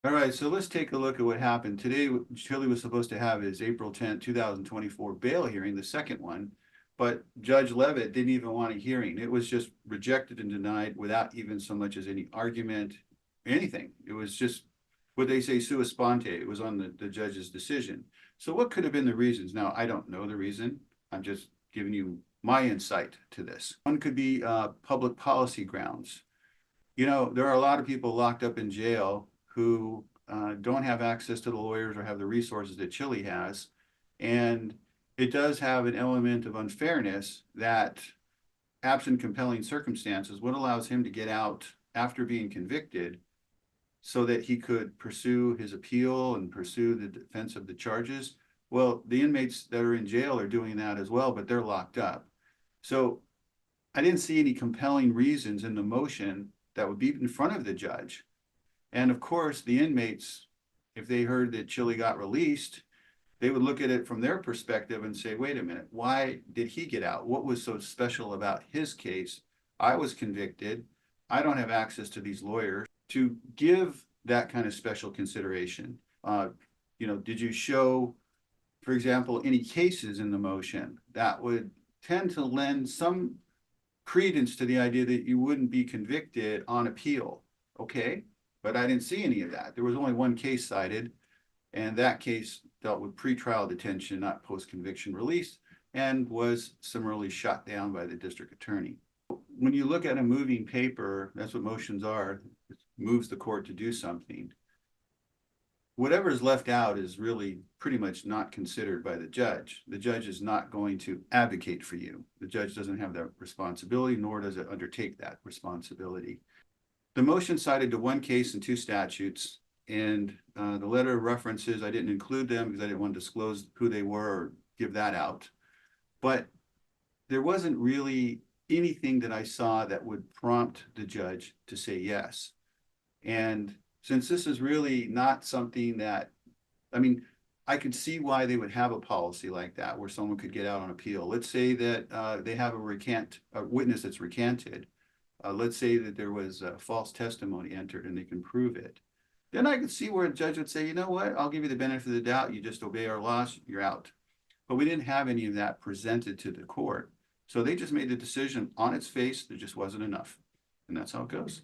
All right, so let's take a look at what happened. Today, Chille was supposed to have his April 10th, 2024 bail hearing, the second one, but Judge Levitt didn't even want a hearing. It was just rejected and denied without even so much as any argument, anything. It was just what they say, sua sponte. It was on the judge's decision. So what could have been the reasons? Now, I don't know the reason. I'm just giving you my insight to this. One could be public policy grounds. You know, there are a lot of people locked up in jail who don't have access to the lawyers or have the resources that Chille has. And it does have an element of unfairness that, absent compelling circumstances, what allows him to get out after being convicted so that he could pursue his appeal and pursue the defense of the charges. Well, the inmates that are in jail are doing that as well, but they're locked up. So I didn't see any compelling reasons in the motion that would be in front of the judge. And of course, the inmates, if they heard that Chille got released, they would look at it from their perspective and say, wait a minute, why did he get out? What was so special about his case? I was convicted. I don't have access to these lawyers to give that kind of special consideration. Did you show, for example, any cases in the motion that would tend to lend some credence to the idea that you wouldn't be convicted on appeal? Okay, but I didn't see any of that. There was only one case cited, and that case dealt with pretrial detention, not post-conviction release, and was summarily shot down by the district attorney. When you look at a moving paper, that's what motions are. It moves the court to do something. Whatever is left out is really pretty much not considered by the judge. The judge is not going to advocate for you. The judge doesn't have that responsibility, nor does it undertake that responsibility. The motion cited to one case and two statutes, and the letter of references, I didn't include them because I didn't want to disclose who they were or give that out. But there wasn't really anything that I saw that would prompt the judge to say yes. And since this is really not something that, I could see why they would have a policy like that where someone could get out on appeal. Let's say that they have a witness that's recanted. Let's say that there was a false testimony entered and they can prove it. Then I could see where a judge would say, you know what, I'll give you the benefit of the doubt. You just obey our laws, you're out. But we didn't have any of that presented to the court. So they just made the decision on its face. There just wasn't enough. And that's how it goes.